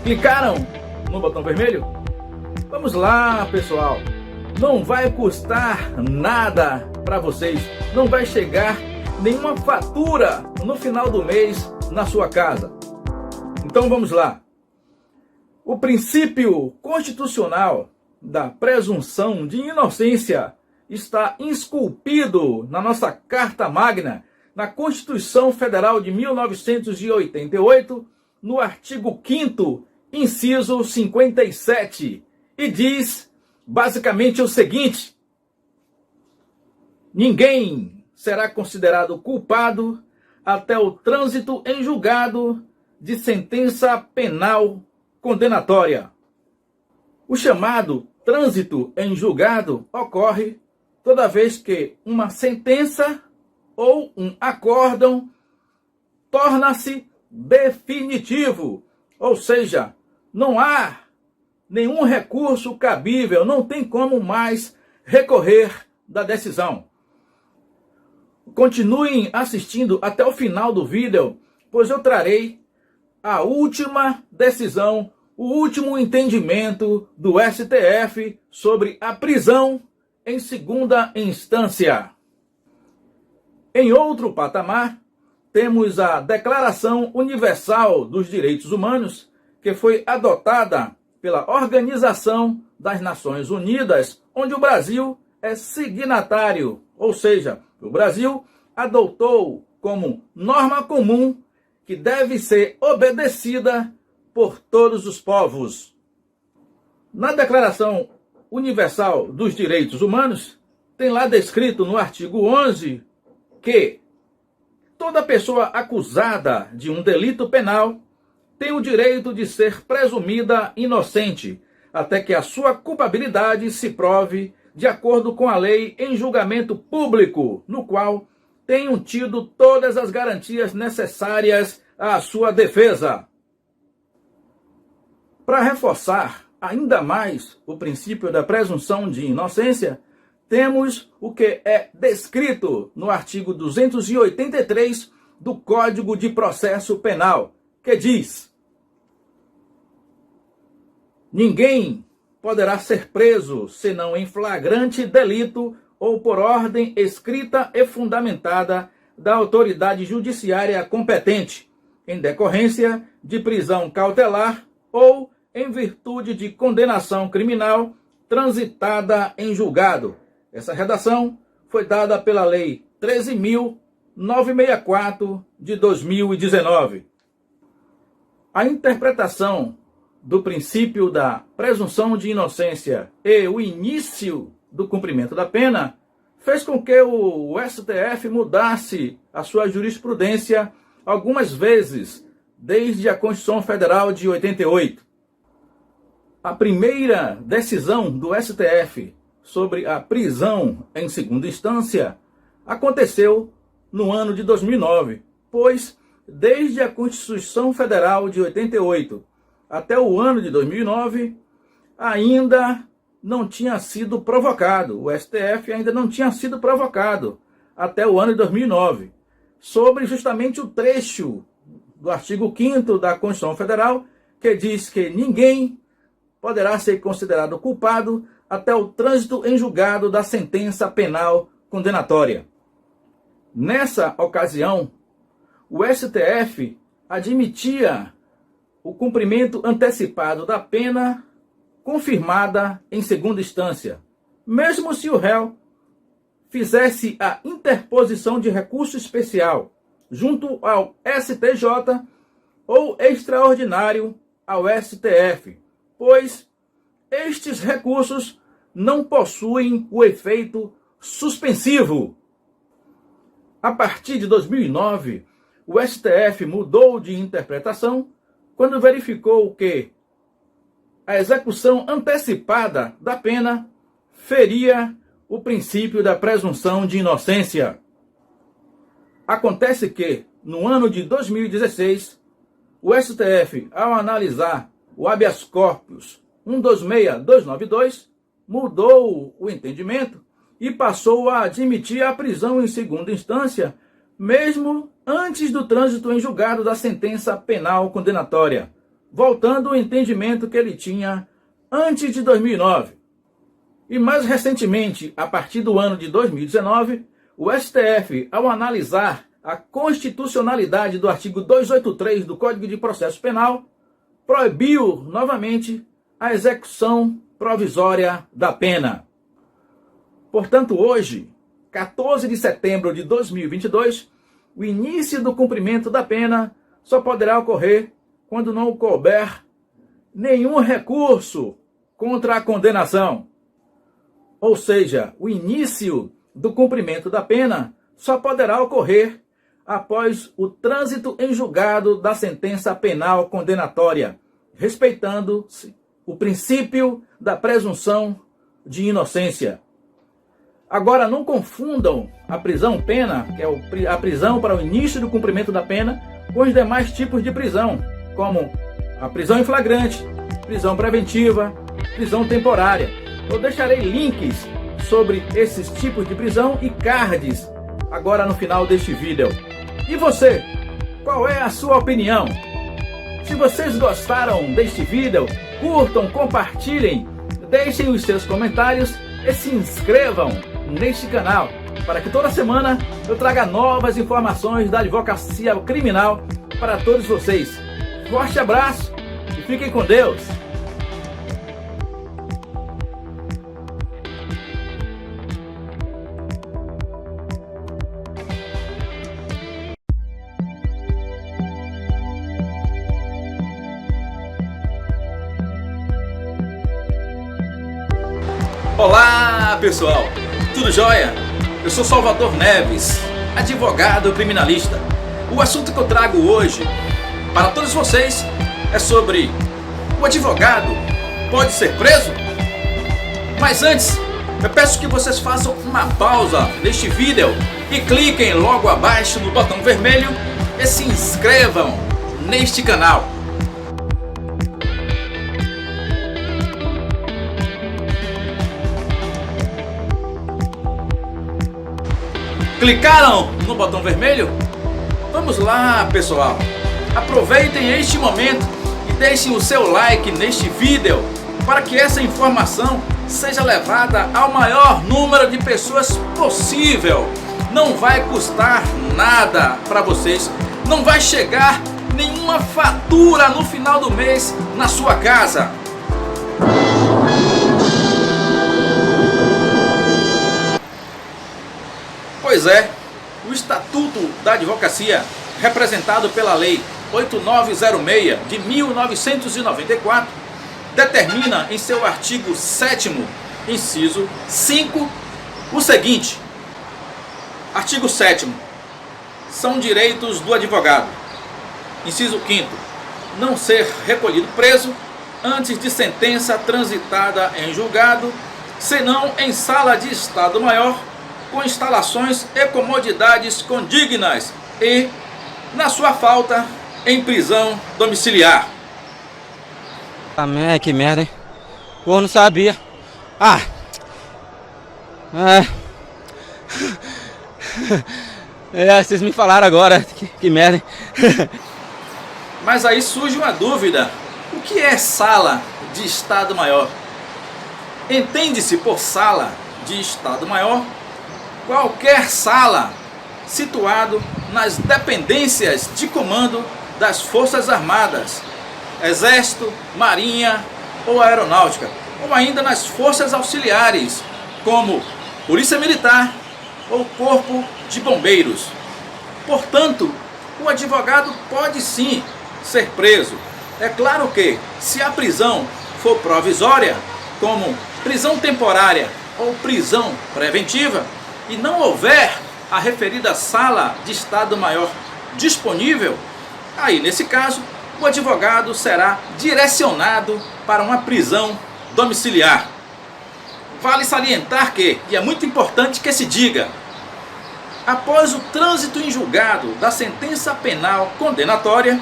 Clicaram no botão vermelho? Vamos lá, pessoal. Não vai custar nada para vocês. Não vai chegar nenhuma fatura no final do mês na sua casa. Então vamos lá. O princípio constitucional da presunção de inocência está esculpido na nossa Carta Magna, na Constituição Federal de 1988, no artigo 5º, inciso 57, e diz basicamente o seguinte: ninguém será considerado culpado até o trânsito em julgado de sentença penal condenatória. O chamado trânsito em julgado ocorre toda vez que uma sentença ou um acórdão torna-se definitivo, ou seja, não há nenhum recurso cabível, não tem como mais recorrer da decisão. Continuem assistindo até o final do vídeo, pois eu trarei a última decisão, o último entendimento do STF sobre a prisão em segunda instância. Em outro patamar, temos a Declaração Universal dos Direitos Humanos, que foi adotada pela Organização das Nações Unidas, onde o Brasil é signatário, ou seja, o Brasil adotou como norma comum que deve ser obedecida por todos os povos. Na Declaração Universal dos Direitos Humanos, tem lá descrito no artigo 11 que toda pessoa acusada de um delito penal tem o direito de ser presumida inocente, até que a sua culpabilidade se prove de acordo com a lei em julgamento público, no qual tenham tido todas as garantias necessárias à sua defesa. Para reforçar ainda mais o princípio da presunção de inocência, temos o que é descrito no artigo 283 do Código de Processo Penal, que diz: ninguém poderá ser preso senão em flagrante delito ou por ordem escrita e fundamentada da autoridade judiciária competente, em decorrência de prisão cautelar ou em virtude de condenação criminal transitada em julgado. Essa redação foi dada pela Lei 13.964 de 2019. A interpretação do princípio da presunção de inocência e o início do cumprimento da pena fez com que o STF mudasse a sua jurisprudência algumas vezes, desde a Constituição Federal de 88. A primeira decisão do STF sobre a prisão em segunda instância aconteceu no ano de 2009, pois desde a Constituição Federal de 88 até o ano de 2009, ainda não tinha sido provocado, o STF ainda não tinha sido provocado até o ano de 2009, sobre justamente o trecho do artigo 5º da Constituição Federal, que diz que ninguém poderá ser considerado culpado até o trânsito em julgado da sentença penal condenatória. Nessa ocasião, o STF admitia o cumprimento antecipado da pena confirmada em segunda instância, mesmo se o réu fizesse a interposição de recurso especial junto ao STJ ou extraordinário ao STF, pois estes recursos não possuem o efeito suspensivo. A partir de 2009, o STF mudou de interpretação quando verificou que a execução antecipada da pena feria o princípio da presunção de inocência. Acontece que, no ano de 2016, o STF, ao analisar o habeas corpus 126292, mudou o entendimento e passou a admitir a prisão em segunda instância, mesmo antes do trânsito em julgado da sentença penal condenatória, voltando ao entendimento que ele tinha antes de 2009. E mais recentemente, a partir do ano de 2019, o STF, ao analisar a constitucionalidade do artigo 283 do Código de Processo Penal, proibiu novamente a execução provisória da pena. Portanto, hoje, 14 de setembro de 2022, o início do cumprimento da pena só poderá ocorrer quando não couber nenhum recurso contra a condenação. Ou seja, o início do cumprimento da pena só poderá ocorrer após o trânsito em julgado da sentença penal condenatória, respeitando-se o princípio da presunção de inocência. Agora, não confundam a prisão-pena, que é a prisão para o início do cumprimento da pena, com os demais tipos de prisão, como a prisão em flagrante, prisão preventiva, prisão temporária. Eu deixarei links sobre esses tipos de prisão e cards agora no final deste vídeo. E você, qual é a sua opinião? Se vocês gostaram deste vídeo, curtam, compartilhem, deixem os seus comentários e se inscrevam neste canal para que toda semana eu traga novas informações da advocacia criminal para todos vocês. Forte abraço e fiquem com Deus! Olá pessoal, tudo jóia? Eu sou Salvador Neves, advogado criminalista. O assunto que eu trago hoje para todos vocês é sobre: o advogado pode ser preso? Mas antes, eu peço que vocês façam uma pausa neste vídeo e cliquem logo abaixo no botão vermelho e se inscrevam neste canal. Clicaram no botão vermelho? Vamos lá, pessoal! Aproveitem este momento e deixem o seu like neste vídeo para que essa informação seja levada ao maior número de pessoas possível. Não vai custar nada para vocês, não vai chegar nenhuma fatura no final do mês na sua casa. Pois é, o Estatuto da Advocacia, representado pela Lei 8906 de 1994, determina em seu artigo 7º, inciso 5, o seguinte: artigo 7º, são direitos do advogado. Inciso 5º, não ser recolhido preso antes de sentença transitada em julgado, senão em sala de Estado Maior, com instalações e comodidades condignas e, na sua falta, em prisão domiciliar. Amém, que merda, hein? Pô, não sabia. Vocês me falaram agora. Que merda, hein? Mas aí surge uma dúvida: o que é sala de Estado Maior? Entende-se por sala de Estado Maior qualquer sala situado nas dependências de comando das Forças Armadas, Exército, Marinha ou Aeronáutica, ou ainda nas forças auxiliares, como Polícia Militar ou Corpo de Bombeiros. Portanto, o advogado pode sim ser preso. É claro que, se a prisão for provisória, como prisão temporária ou prisão preventiva, e não houver a referida sala de Estado Maior disponível, aí nesse caso o advogado será direcionado para uma prisão domiciliar. Vale salientar que, e é muito importante que se diga, após o trânsito em julgado da sentença penal condenatória,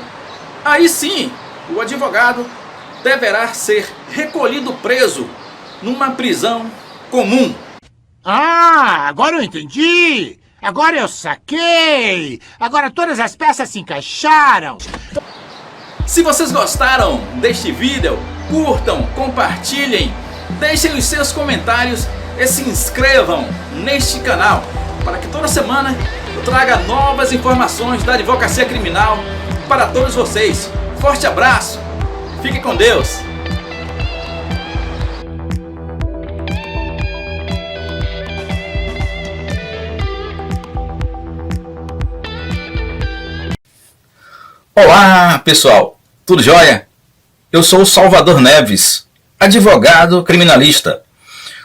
aí sim o advogado deverá ser recolhido preso numa prisão comum. Ah, agora eu entendi! Agora eu saquei! Agora todas as peças se encaixaram! Se vocês gostaram deste vídeo, curtam, compartilhem, deixem os seus comentários e se inscrevam neste canal para que toda semana eu traga novas informações da advocacia criminal para todos vocês. Forte abraço, fique com Deus! Olá pessoal, tudo jóia? Eu sou o Salvador Neves, advogado criminalista.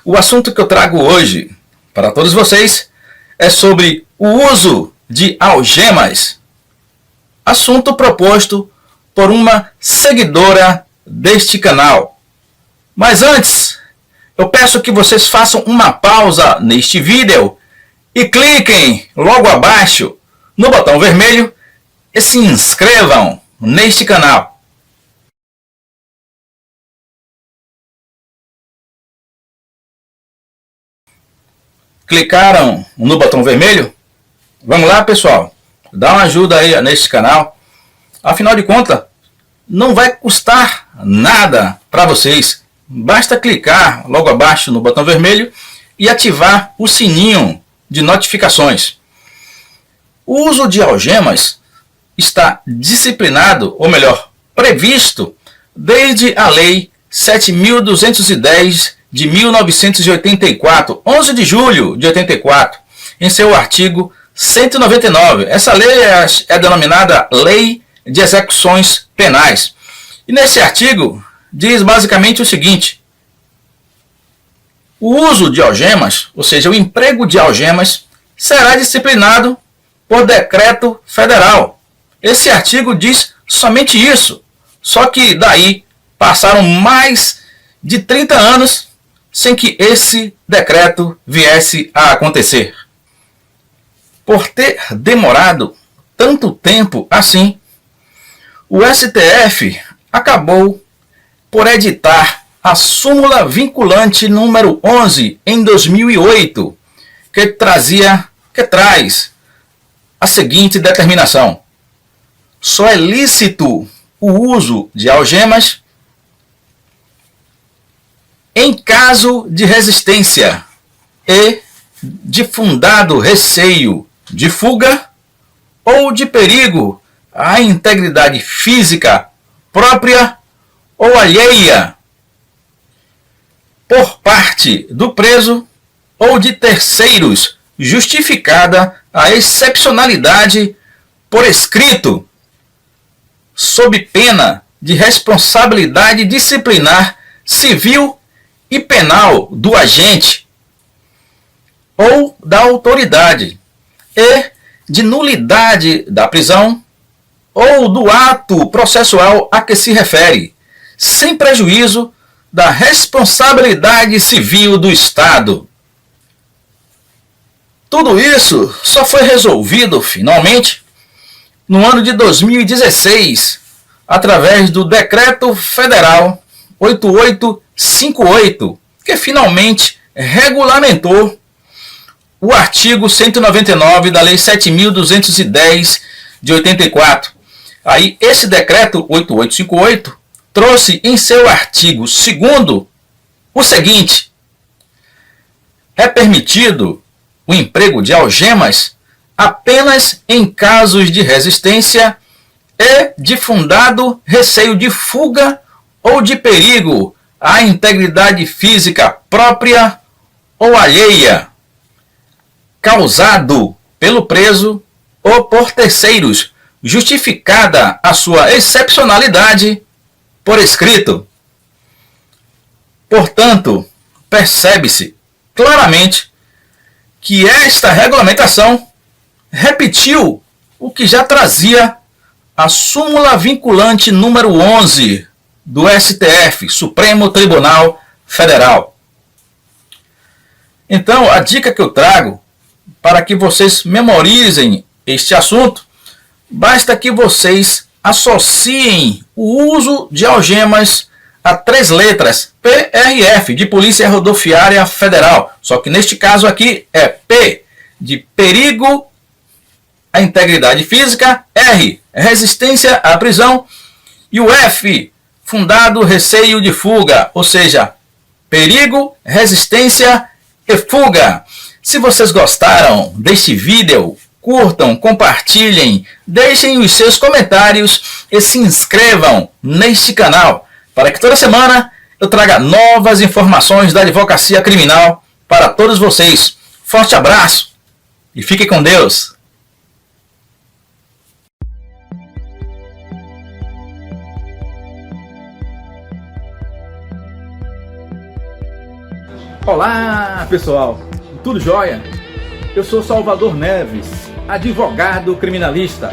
O assunto que eu trago hoje para todos vocês é sobre o uso de algemas. Assunto proposto por uma seguidora deste canal. Mas antes, eu peço que vocês façam uma pausa neste vídeo e cliquem logo abaixo no botão vermelho e se inscrevam neste canal. Clicaram no botão vermelho? Vamos lá, pessoal. Dá uma ajuda aí neste canal. Afinal de contas, não vai custar nada para vocês. Basta clicar logo abaixo no botão vermelho e ativar o sininho de notificações. O uso de algemas está disciplinado, ou melhor, previsto desde a Lei 7.210 de 1984, 11 de julho de 84, em seu artigo 199. Essa lei é denominada Lei de Execuções Penais. E nesse artigo diz basicamente o seguinte: o uso de algemas, ou seja, o emprego de algemas, será disciplinado por decreto federal. Esse artigo diz somente isso, só que daí passaram mais de 30 anos sem que esse decreto viesse a acontecer. Por ter demorado tanto tempo assim, o STF acabou por editar a súmula vinculante número 11 em 2008, que traz a seguinte determinação: só é lícito o uso de algemas em caso de resistência e de fundado receio de fuga ou de perigo à integridade física própria ou alheia por parte do preso ou de terceiros, justificada a excepcionalidade por escrito, sob pena de responsabilidade disciplinar civil e penal do agente ou da autoridade e de nulidade da prisão ou do ato processual a que se refere, sem prejuízo da responsabilidade civil do Estado. Tudo isso só foi resolvido finalmente no ano de 2016, através do Decreto Federal 8858, que finalmente regulamentou o artigo 199 da Lei 7.210 de 84. Aí, esse Decreto 8858 trouxe em seu artigo 2º o seguinte: é permitido o emprego de algemas apenas em casos de resistência e de fundado receio de fuga ou de perigo à integridade física própria ou alheia, causado pelo preso ou por terceiros, justificada a sua excepcionalidade por escrito. Portanto, percebe-se claramente que esta regulamentação repetiu o que já trazia a súmula vinculante número 11 do STF, Supremo Tribunal Federal. Então, a dica que eu trago para que vocês memorizem este assunto, basta que vocês associem o uso de algemas a 3 letras, PRF, de Polícia Rodoviária Federal. Só que neste caso aqui é P, de perigo à integridade física, R, resistência à prisão, e o F, fundado receio de fuga, ou seja, perigo, resistência e fuga. Se vocês gostaram deste vídeo, curtam, compartilhem, deixem os seus comentários e se inscrevam neste canal, para que toda semana eu traga novas informações da advocacia criminal para todos vocês. Forte abraço e fiquem com Deus! Olá, pessoal! Tudo jóia? Eu sou Salvador Neves, advogado criminalista.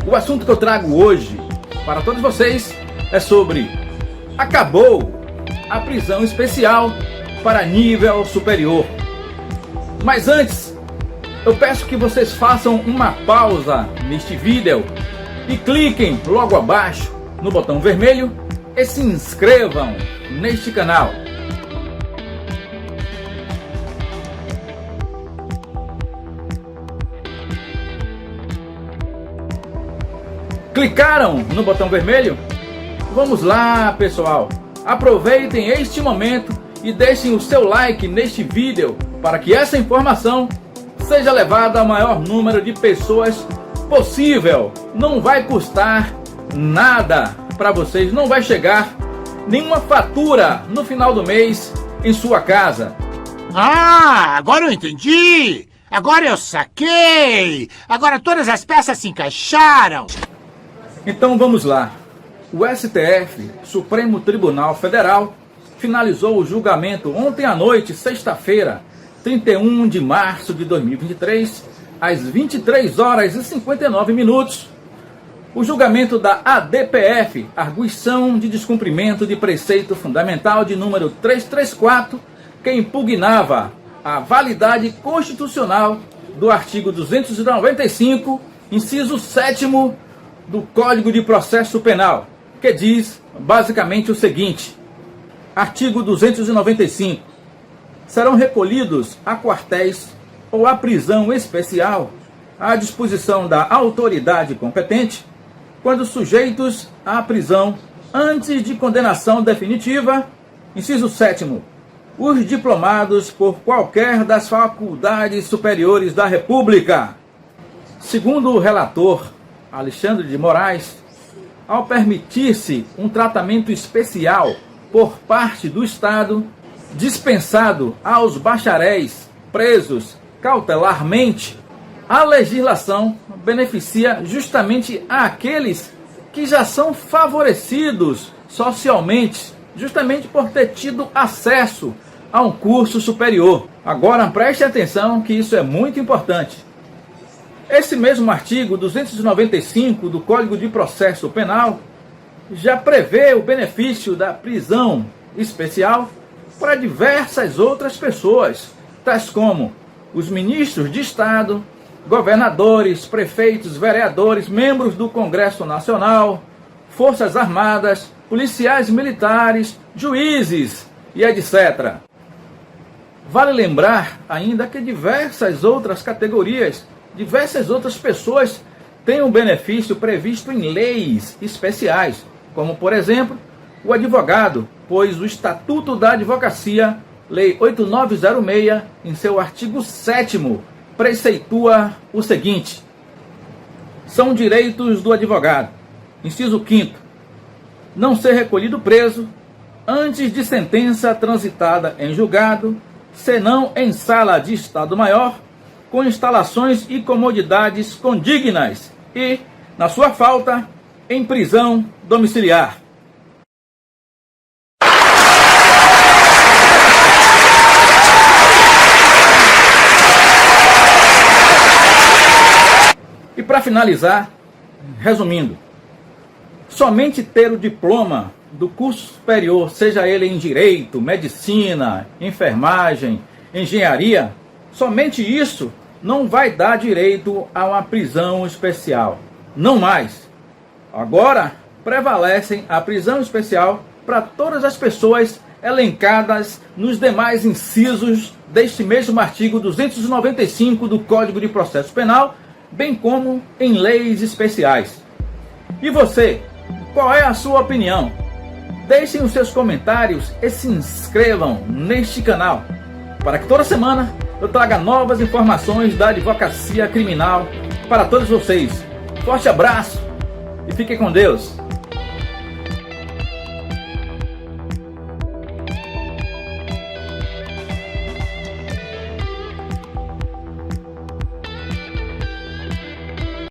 O assunto que eu trago hoje para todos vocês é sobre: acabou a prisão especial para nível superior. Mas antes, eu peço que vocês façam uma pausa neste vídeo e cliquem logo abaixo no botão vermelho e se inscrevam neste canal. Clicaram no botão vermelho? Vamos lá, pessoal! Aproveitem este momento e deixem o seu like neste vídeo para que essa informação seja levada ao maior número de pessoas possível. Não vai custar nada para vocês, não vai chegar nenhuma fatura no final do mês em sua casa. Ah, agora eu entendi! Agora eu saquei! Agora todas as peças se encaixaram! Então vamos lá. O STF, Supremo Tribunal Federal, finalizou o julgamento ontem à noite, sexta-feira, 31 de março de 2023, às 23 horas e 59 minutos. O julgamento da ADPF, Arguição de Descumprimento de Preceito Fundamental de número 334, que impugnava a validade constitucional do artigo 295, inciso 7º do Código de Processo Penal, que diz basicamente o seguinte: artigo 295. Serão recolhidos a quartéis ou a prisão especial à disposição da autoridade competente quando sujeitos à prisão antes de condenação definitiva, inciso 7º, os diplomados por qualquer das faculdades superiores da República. Segundo o relator Alexandre de Moraes, ao permitir-se um tratamento especial por parte do Estado, dispensado aos bacharéis presos cautelarmente, a legislação beneficia justamente aqueles que já são favorecidos socialmente, justamente por ter tido acesso a um curso superior. Agora preste atenção que isso é muito importante. Esse mesmo artigo 295 do Código de Processo Penal já prevê o benefício da prisão especial para diversas outras pessoas, tais como os ministros de Estado, governadores, prefeitos, vereadores, membros do Congresso Nacional, Forças Armadas, policiais militares, juízes e etc. Vale lembrar ainda que diversas outras categorias, diversas outras pessoas têm um benefício previsto em leis especiais, como, por exemplo, o advogado, pois o Estatuto da Advocacia, Lei 8906, em seu artigo 7º, preceitua o seguinte: são direitos do advogado, inciso 5º, não ser recolhido preso antes de sentença transitada em julgado, senão em sala de Estado Maior, com instalações e comodidades condignas e, na sua falta, em prisão domiciliar. E para finalizar, resumindo, somente ter o diploma do curso superior, seja ele em Direito, Medicina, Enfermagem, Engenharia, somente isso não vai dar direito a uma prisão especial. Não mais. Agora, prevalecem a prisão especial para todas as pessoas elencadas nos demais incisos deste mesmo artigo 295 do Código de Processo Penal, bem como em leis especiais. E você, qual é a sua opinião? Deixem os seus comentários e se inscrevam neste canal, para que toda semana eu traga novas informações da advocacia criminal para todos vocês. Forte abraço e fiquem com Deus.